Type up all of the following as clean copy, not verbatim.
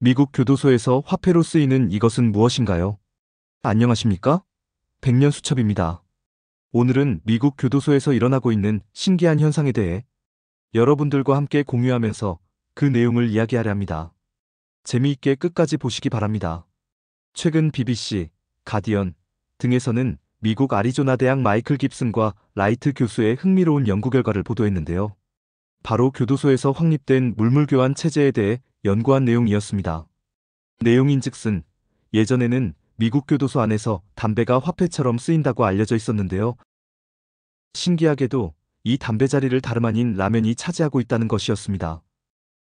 미국 교도소에서 화폐로 쓰이는 이것은 무엇인가요? 안녕하십니까? 백년수첩입니다. 오늘은 미국 교도소에서 일어나고 있는 신기한 현상에 대해 여러분들과 함께 공유하면서 그 내용을 이야기하려 합니다. 재미있게 끝까지 보시기 바랍니다. 최근 BBC, 가디언 등에서는 미국 아리조나 대학 마이클 깁슨과 라이트 교수의 흥미로운 연구 결과를 보도했는데요. 바로 교도소에서 확립된 물물교환 체제에 대해 연구한 내용이었습니다. 내용인즉슨 예전에는 미국 교도소 안에서 담배가 화폐처럼 쓰인다고 알려져 있었는데요. 신기하게도 이 담배 자리를 다름 아닌 라면이 차지하고 있다는 것이었습니다.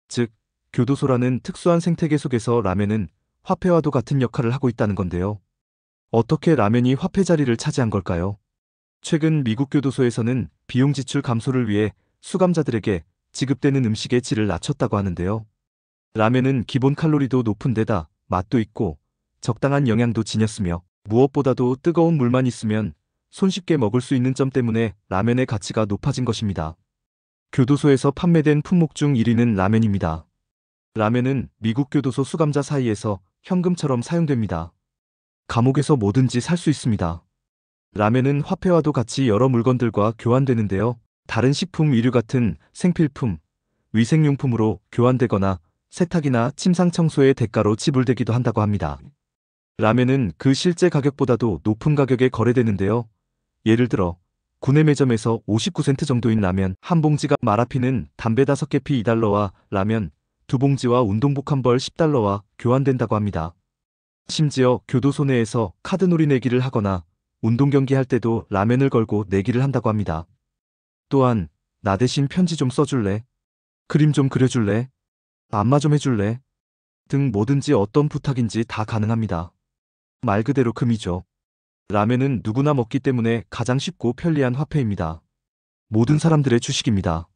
즉, 교도소라는 특수한 생태계 속에서 라면은 화폐와도 같은 역할을 하고 있다는 건데요. 어떻게 라면이 화폐 자리를 차지한 걸까요? 최근 미국 교도소에서는 비용 지출 감소를 위해 수감자들에게 지급되는 음식의 질을 낮췄다고 하는데요. 라면은 기본 칼로리도 높은 데다 맛도 있고 적당한 영양도 지녔으며 무엇보다도 뜨거운 물만 있으면 손쉽게 먹을 수 있는 점 때문에 라면의 가치가 높아진 것입니다. 교도소에서 판매된 품목 중 1위는 라면입니다. 라면은 미국 교도소 수감자 사이에서 현금처럼 사용됩니다. 감옥에서 뭐든지 살 수 있습니다. 라면은 화폐와도 같이 여러 물건들과 교환되는데요. 다른 식품, 의류 같은 생필품, 위생용품으로 교환되거나 세탁이나 침상 청소의 대가로 지불되기도 한다고 합니다. 라면은 그 실제 가격보다도 높은 가격에 거래되는데요. 예를 들어 구내 매점에서 59센트 정도인 라면 한 봉지가 마라피는 담배 5개 피 2달러와 라면 2봉지와 운동복 한 벌 10달러와 교환된다고 합니다. 심지어 교도소 내에서 카드놀이 내기를 하거나 운동 경기할 때도 라면을 걸고 내기를 한다고 합니다. 또한 나 대신 편지 좀 써줄래? 그림 좀 그려줄래? 안마 좀 해줄래? 등 뭐든지 어떤 부탁인지 다 가능합니다. 말 그대로 금이죠. 라면은 누구나 먹기 때문에 가장 쉽고 편리한 화폐입니다. 모든 사람들의 주식입니다.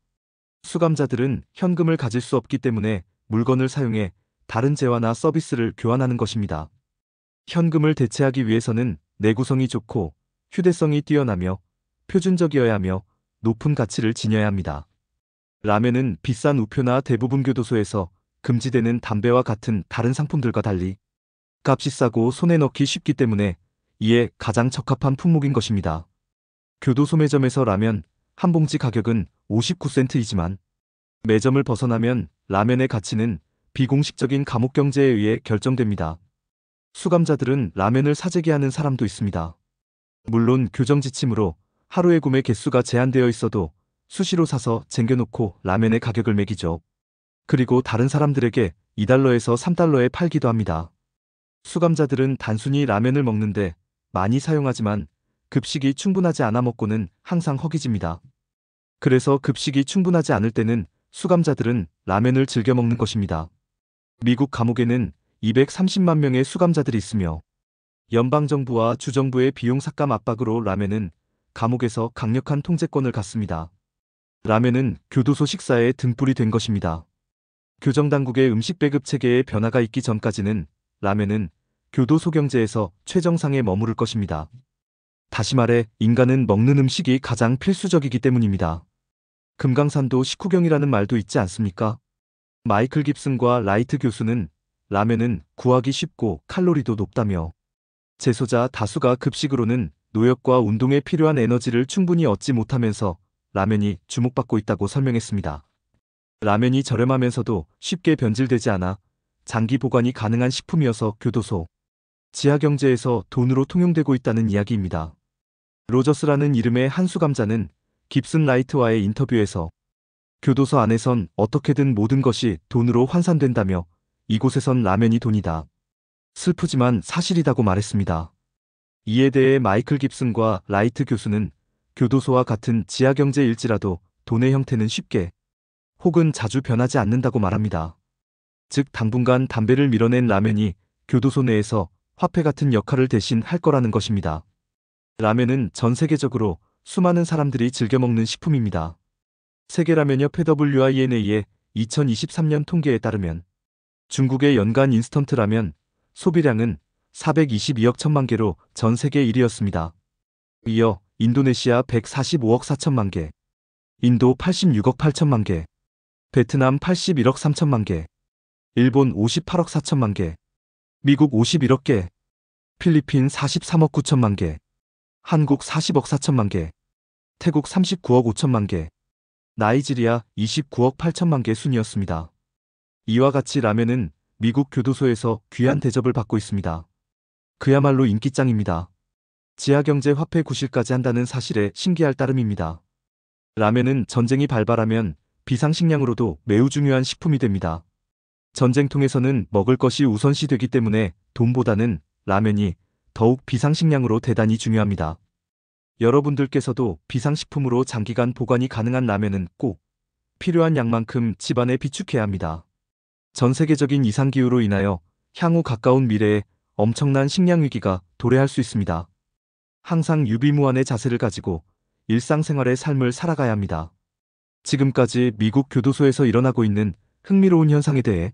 수감자들은 현금을 가질 수 없기 때문에 물건을 사용해 다른 재화나 서비스를 교환하는 것입니다. 현금을 대체하기 위해서는 내구성이 좋고 휴대성이 뛰어나며 표준적이어야 하며 높은 가치를 지녀야 합니다. 라면은 비싼 우표나 대부분 교도소에서 금지되는 담배와 같은 다른 상품들과 달리 값이 싸고 손에 넣기 쉽기 때문에 이에 가장 적합한 품목인 것입니다. 교도소 매점에서 라면 한 봉지 가격은 59센트이지만 매점을 벗어나면 라면의 가치는 비공식적인 감옥 경제에 의해 결정됩니다. 수감자들은 라면을 사재기 하는 사람도 있습니다. 물론 교정 지침으로 하루의 구매 개수가 제한되어 있어도 수시로 사서 쟁겨놓고 라면의 가격을 매기죠. 그리고 다른 사람들에게 2달러에서 3달러에 팔기도 합니다. 수감자들은 단순히 라면을 먹는데 많이 사용하지만 급식이 충분하지 않아 먹고는 항상 허기집니다. 그래서 급식이 충분하지 않을 때는 수감자들은 라면을 즐겨 먹는 것입니다. 미국 감옥에는 230만 명의 수감자들이 있으며 연방정부와 주정부의 비용 삭감 압박으로 라면은 감옥에서 강력한 통제권을 갖습니다. 라면은 교도소 식사의 등불이 된 것입니다. 교정당국의 음식 배급 체계에 변화가 있기 전까지는 라면은 교도소 경제에서 최정상에 머무를 것입니다. 다시 말해 인간은 먹는 음식이 가장 필수적이기 때문입니다. 금강산도 식후경이라는 말도 있지 않습니까? 마이클 깁슨과 라이트 교수는 라면은 구하기 쉽고 칼로리도 높다며 재소자 다수가 급식으로는 노역과 운동에 필요한 에너지를 충분히 얻지 못하면서 라면이 주목받고 있다고 설명했습니다. 라면이 저렴하면서도 쉽게 변질되지 않아 장기 보관이 가능한 식품이어서 교도소 지하경제에서 돈으로 통용되고 있다는 이야기입니다. 로저스라는 이름의 한 수감자는 깁슨 라이트와의 인터뷰에서 교도소 안에선 어떻게든 모든 것이 돈으로 환산된다며 이곳에선 라면이 돈이다. 슬프지만 사실이다고 말했습니다. 이에 대해 마이클 깁슨과 라이트 교수는 교도소와 같은 지하경제일지라도 돈의 형태는 쉽게 혹은 자주 변하지 않는다고 말합니다. 즉 당분간 담배를 밀어낸 라면이 교도소 내에서 화폐 같은 역할을 대신 할 거라는 것입니다. 라면은 전 세계적으로 수많은 사람들이 즐겨 먹는 식품입니다. 세계라면협회 WINA의 2023년 통계에 따르면 중국의 연간 인스턴트 라면 소비량은 422억 1천만 개로 전 세계 1위였습니다. 이어 인도네시아 145억 4천만 개, 인도 86억 8천만 개, 베트남 81억 3천만 개, 일본 58억 4천만 개, 미국 51억 개, 필리핀 43억 9천만 개, 한국 40억 4천만 개, 태국 39억 5천만 개, 나이지리아 29억 8천만 개 순이었습니다. 이와 같이 라멘은 미국 교도소에서 귀한 대접을 받고 있습니다. 그야말로 인기짱입니다. 지하경제 화폐 구실까지 한다는 사실에 신기할 따름입니다. 라멘은 전쟁이 발발하면 비상식량으로도 매우 중요한 식품이 됩니다. 전쟁통에서는 먹을 것이 우선시되기 때문에 돈보다는 라멘이 더욱 비상식량으로 대단히 중요합니다. 여러분들께서도 비상식품으로 장기간 보관이 가능한 라멘은 꼭 필요한 양만큼 집안에 비축해야 합니다. 전 세계적인 이상기후로 인하여 향후 가까운 미래에 엄청난 식량 위기가 도래할 수 있습니다. 항상 유비무환의 자세를 가지고 일상생활의 삶을 살아가야 합니다. 지금까지 미국 교도소에서 일어나고 있는 흥미로운 현상에 대해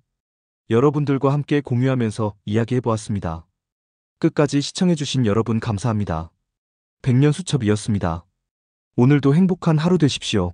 여러분들과 함께 공유하면서 이야기해보았습니다. 끝까지 시청해주신 여러분 감사합니다. 백년수첩이었습니다. 오늘도 행복한 하루 되십시오.